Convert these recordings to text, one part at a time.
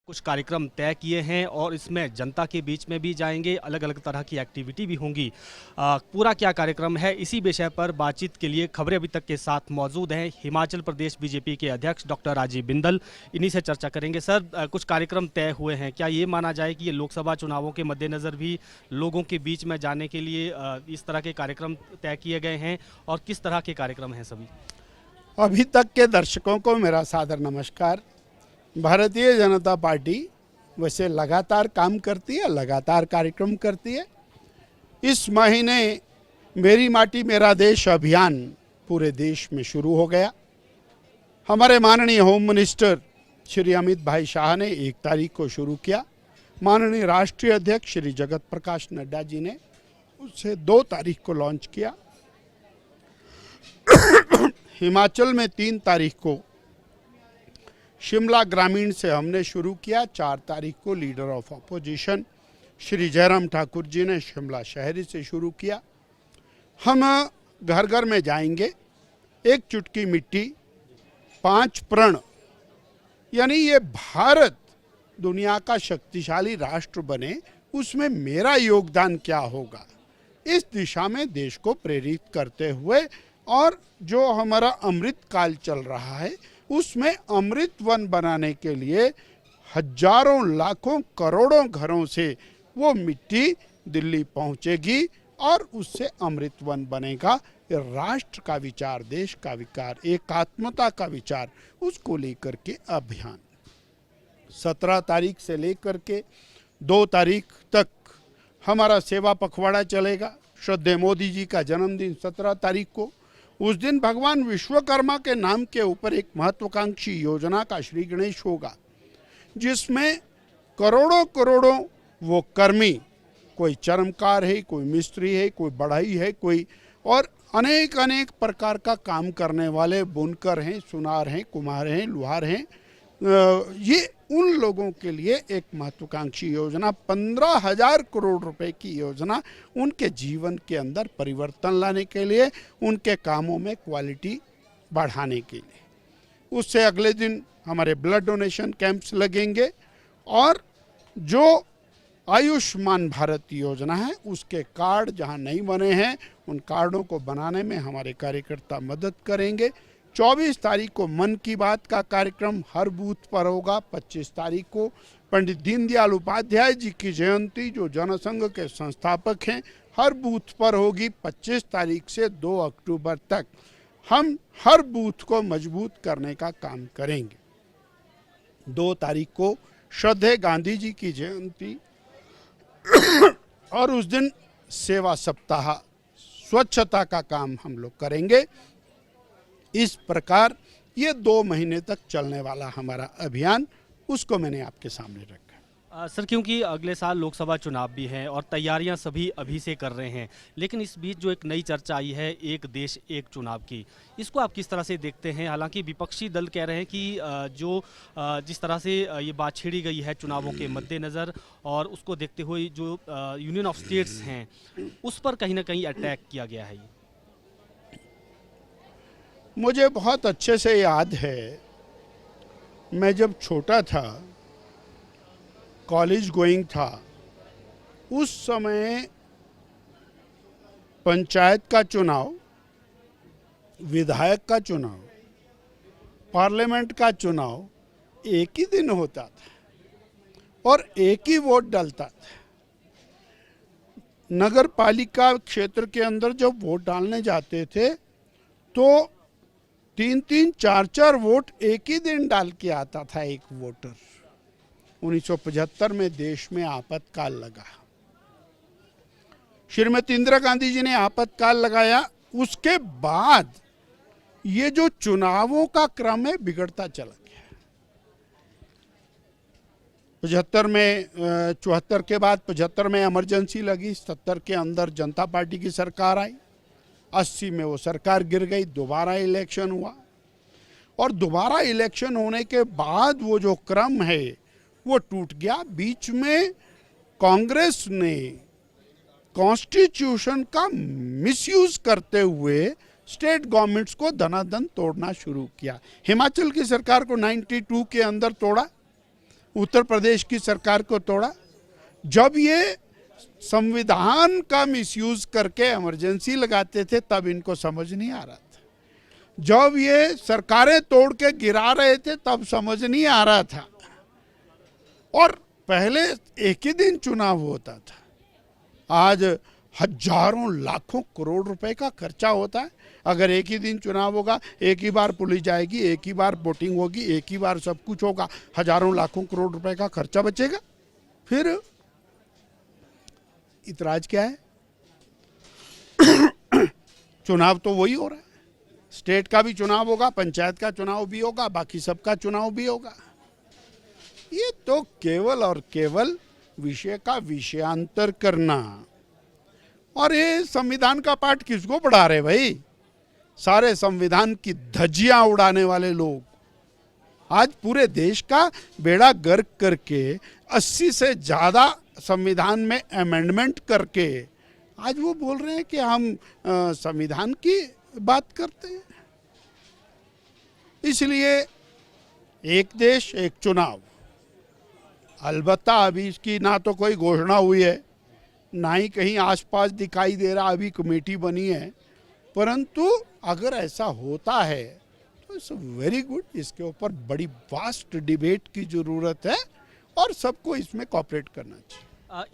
कुछ कार्यक्रम तय किए हैं और इसमें जनता के बीच में भी जाएंगे, अलग अलग तरह की एक्टिविटी भी होंगी। पूरा क्या कार्यक्रम है, इसी विषय पर बातचीत के लिए खबरें अभी तक के साथ मौजूद हैं हिमाचल प्रदेश बीजेपी के अध्यक्ष डॉक्टर राजीव बिंदल। इन्हीं से चर्चा करेंगे। सर, कुछ कार्यक्रम तय हुए हैं, क्या ये माना जाए कि ये लोकसभा चुनावों के मद्देनज़र भी लोगों के बीच में जाने के लिए इस तरह के कार्यक्रम तय किए गए हैं, और किस तरह के कार्यक्रम हैं सभी? अभी तक के दर्शकों को मेरा सादर नमस्कार। भारतीय जनता पार्टी वैसे लगातार काम करती है, लगातार कार्यक्रम करती है। इस महीने मेरी माटी मेरा देश अभियान पूरे देश में शुरू हो गया। हमारे माननीय होम मिनिस्टर श्री अमित भाई शाह ने 1 तारीख को शुरू किया। माननीय राष्ट्रीय अध्यक्ष श्री जगत प्रकाश नड्डा जी ने उसे 2 तारीख को लॉन्च किया। हिमाचल में 3 तारीख को शिमला ग्रामीण से हमने शुरू किया। 4 तारीख को leader of opposition Shri Jairam Thakur ji ने शिमला शहरी से शुरू किया। हम घर घर में जाएंगे, 1 चुटकी मिट्टी 5 प्रण, यानी ये भारत दुनिया का शक्तिशाली राष्ट्र बने, उसमें मेरा योगदान क्या होगा, इस दिशा में देश को प्रेरित करते हुए, और जो हमारा अमृत काल चल रहा है उसमें अमृत वन बनाने के लिए हजारों लाखों करोड़ों घरों से वो मिट्टी दिल्ली पहुंचेगी और उससे अमृत वन बनेगा। ये राष्ट्र का विचार, देश का विचार, एकात्मता का विचार, उसको लेकर के अभियान 17 तारीख से लेकर के 2 तारीख तक हमारा सेवा पखवाड़ा चलेगा। श्रद्धेय मोदी जी का जन्मदिन 17 तारीख को, उस दिन भगवान विश्वकर्मा के नाम के ऊपर एक महत्वाकांक्षी योजना का श्री गणेश होगा, जिसमें करोड़ों करोड़ों वो कर्मी, कोई चर्मकार है, कोई मिस्त्री है, कोई बढ़ई है, कोई और अनेक अनेक प्रकार का काम करने वाले बुनकर हैं, सुनार हैं, कुम्हार हैं, लुहार हैं, ये उन लोगों के लिए एक महत्वाकांक्षी योजना, 15,000 करोड़ रुपए की योजना, उनके जीवन के अंदर परिवर्तन लाने के लिए, उनके कामों में क्वालिटी बढ़ाने के लिए। उससे अगले दिन हमारे ब्लड डोनेशन कैंप्स लगेंगे, और जो आयुष्मान भारत योजना है उसके कार्ड जहां नहीं बने हैं उन कार्डों को बनाने में हमारे कार्यकर्ता मदद करेंगे। 24 तारीख को मन की बात का कार्यक्रम हर बूथ पर होगा। 25 तारीख को पंडित दीनदयाल उपाध्याय जी की जयंती, जो जनसंघ के संस्थापक हैं, हर बूथ पर होगी। 25 तारीख से 2 अक्टूबर तक हम हर बूथ को मजबूत करने का काम करेंगे। 2 तारीख को श्रद्धेय गांधी जी की जयंती और उस दिन सेवा सप्ताह, स्वच्छता का काम हम लोग करेंगे। इस प्रकार ये 2 महीने तक चलने वाला हमारा अभियान, उसको मैंने आपके सामने रखा। सर, क्योंकि अगले साल लोकसभा चुनाव भी हैं और तैयारियां सभी अभी से कर रहे हैं, लेकिन इस बीच जो एक नई चर्चा आई है एक देश एक चुनाव की, इसको आप किस तरह से देखते हैं? हालांकि विपक्षी दल कह रहे हैं कि जिस तरह से ये बात छेड़ी गई है चुनावों के मद्देनज़र, और उसको देखते हुए जो यूनियन ऑफ स्टेट्स हैं उस पर कहीं ना कहीं अटैक किया गया है। मुझे बहुत अच्छे से याद है, मैं जब छोटा था, कॉलेज गोइंग था, उस समय पंचायत का चुनाव, विधायक का चुनाव, पार्लियामेंट का चुनाव एक ही दिन होता था और एक ही वोट डलता था। नगर पालिका क्षेत्र के अंदर जब वोट डालने जाते थे तो 3-3, 4-4 वोट एक ही दिन डाल के आता था एक वोटर। 1975 में देश में आपातकाल लगा, श्रीमती इंदिरा गांधी जी ने आपातकाल लगाया। उसके बाद ये जो चुनावों का क्रम है बिगड़ता चला गया। 75 में 74 के बाद 75 में इमरजेंसी लगी, 70 के अंदर जनता पार्टी की सरकार आई, 80 में वो सरकार गिर गई, दोबारा इलेक्शन हुआ, और दोबारा इलेक्शन होने के बाद वो जो क्रम है वो टूट गया। बीच में कांग्रेस ने कॉन्स्टिट्यूशन का मिसयूज करते हुए स्टेट गवर्नमेंट्स को धनाधन तोड़ना शुरू किया। हिमाचल की सरकार को 92 के अंदर तोड़ा, उत्तर प्रदेश की सरकार को तोड़ा। जब ये संविधान का मिसयूज करके इमरजेंसी लगाते थे तब इनको समझ नहीं आ रहा था, जब ये सरकारें तोड़ के गिरा रहे थे तब समझ नहीं आ रहा था। और पहले एक ही दिन चुनाव होता था, आज हजारों लाखों करोड़ रुपए का खर्चा होता है। अगर एक ही दिन चुनाव होगा, एक ही बार पुलिस जाएगी, एक ही बार वोटिंग होगी, एक ही बार सब कुछ होगा, हजारों लाखों करोड़ रुपए का खर्चा बचेगा। फिर इतराज क्या है? चुनाव तो वही हो रहा है, स्टेट का भी चुनाव होगा, पंचायत का चुनाव भी होगा, बाकी सबका चुनाव भी होगा। ये तो केवल और केवल विषय का विषयांतर करना। और ये संविधान का पाठ किसको पढ़ा रहे भाई? सारे संविधान की धज्जियां उड़ाने वाले लोग आज पूरे देश का बेड़ा गर्क करके 80 से ज्यादा संविधान में अमेंडमेंट करके आज वो बोल रहे हैं कि हम संविधान की बात करते हैं। इसलिए एक देश एक चुनाव, अलबत्ता अभी इसकी ना तो कोई घोषणा हुई है, ना ही कहीं आसपास दिखाई दे रहा अभी कमेटी बनी है, परंतु अगर ऐसा होता है तो इट्स वेरी गुड। इसके ऊपर बड़ी वास्ट डिबेट की ज़रूरत है और सबको इसमें कॉपरेट करना चाहिए।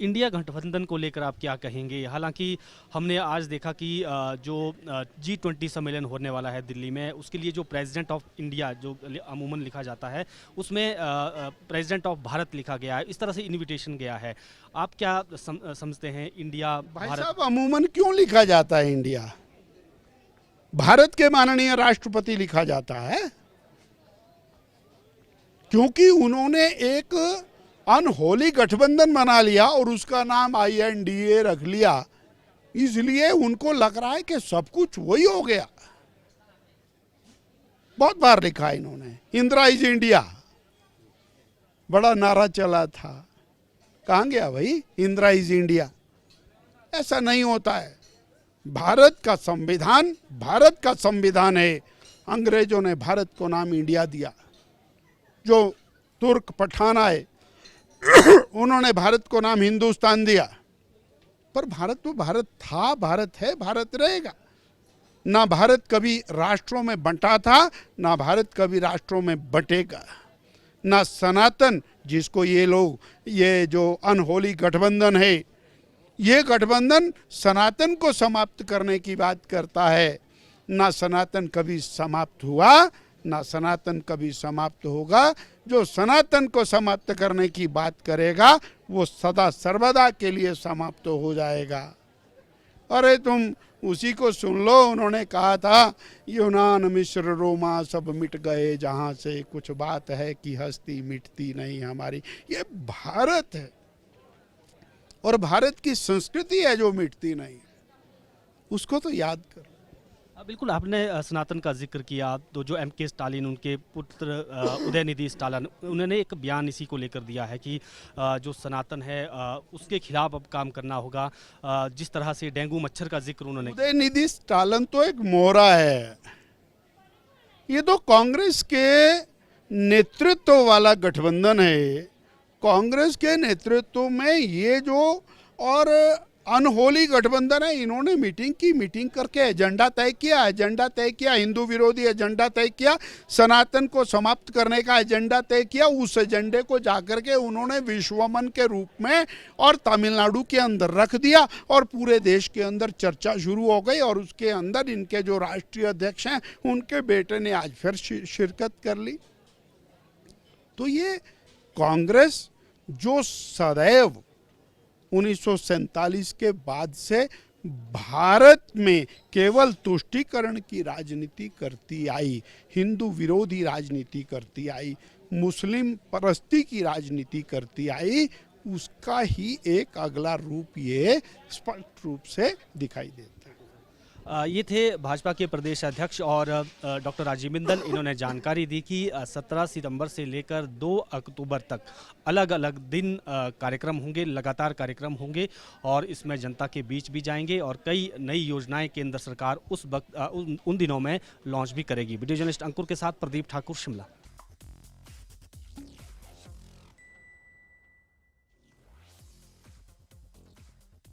इंडिया गठबंधन को लेकर आप क्या कहेंगे? हालांकि हमने आज देखा कि जो G20 सम्मेलन होने वाला है दिल्ली में, उसके लिए जो प्रेसिडेंट ऑफ इंडिया जो अमूमन लिखा जाता है उसमें प्रेसिडेंट ऑफ भारत लिखा गया है, इस तरह से इनविटेशन गया है। आप क्या समझते हैं इंडिया भाई भारत? साहब, अमूमन क्यों लिखा जाता है इंडिया? भारत के माननीय राष्ट्रपति लिखा जाता है क्योंकि उन्होंने एक अनहोली गठबंधन बना लिया और उसका नाम INDA रख लिया, इसलिए उनको लग रहा है कि सब कुछ वही हो गया। बहुत बार लिखा है इन्होंने, इंदिरा इज इंडिया, बड़ा नारा चला था, कहाँ गया भाई इंदिरा इज इंडिया? ऐसा नहीं होता है। भारत का संविधान है। अंग्रेजों ने भारत को नाम इंडिया दिया, जो तुर्क पठान आए उन्होंने भारत को नाम हिंदुस्तान दिया, पर भारत तो भारत था, भारत है, भारत रहेगा। ना भारत कभी राष्ट्रों में बंटा था, ना भारत कभी राष्ट्रों में बटेगा। ना सनातन, जिसको ये लोग, ये जो अनहोली गठबंधन है, ये गठबंधन सनातन को समाप्त करने की बात करता है। ना सनातन कभी समाप्त हुआ, ना सनातन कभी समाप्त होगा। जो सनातन को समाप्त करने की बात करेगा वो सदा सर्वदा के लिए समाप्त हो जाएगा। अरे तुम उसी को सुन लो, उन्होंने कहा था यूनान मिस्र रोमा सब मिट गए जहाँ से, कुछ बात है कि हस्ती मिटती नहीं हमारी। ये भारत है और भारत की संस्कृति है जो मिटती नहीं, उसको तो याद करो। बिल्कुल, आपने सनातन का जिक्र किया तो जो MK स्टालिन, उनके पुत्र उदयनिधि स्टालिन, उन्होंने एक बयान इसी को लेकर दिया है कि जो सनातन है उसके खिलाफ अब काम करना होगा। जिस तरह से डेंगू मच्छर का जिक्र उन्होंने, उदयनिधि स्टालिन तो एक मोहरा है, ये तो कांग्रेस के नेतृत्व वाला गठबंधन है। कांग्रेस के नेतृत्व में ये जो और अनहोली गठबंधन है, इन्होंने मीटिंग करके एजेंडा तय किया, हिंदू विरोधी एजेंडा तय किया, सनातन को समाप्त करने का एजेंडा तय किया। उस एजेंडे को जाकर के उन्होंने विश्वमन के रूप में और तमिलनाडु के अंदर रख दिया और पूरे देश के अंदर चर्चा शुरू हो गई। और उसके अंदर इनके जो राष्ट्रीय अध्यक्ष हैं, उनके बेटे ने आज फिर शिरकत कर ली। तो ये कांग्रेस जो सदैव 1947 के बाद से भारत में केवल तुष्टीकरण की राजनीति करती आई, हिंदू विरोधी राजनीति करती आई, मुस्लिम परस्ती की राजनीति करती आई, उसका ही एक अगला रूप ये स्पष्ट रूप से दिखाई देता है। ये थे भाजपा के प्रदेश अध्यक्ष और डॉक्टर राजीव बिंदल। इन्होंने जानकारी दी कि 17 सितंबर से लेकर 2 अक्टूबर तक अलग अलग दिन कार्यक्रम होंगे, लगातार कार्यक्रम होंगे और इसमें जनता के बीच भी जाएंगे और कई नई योजनाएं केंद्र सरकार उस वक्त उन दिनों में लॉन्च भी करेगी। वीडियो जर्नलिस्ट अंकुर के साथ प्रदीप ठाकुर, शिमला।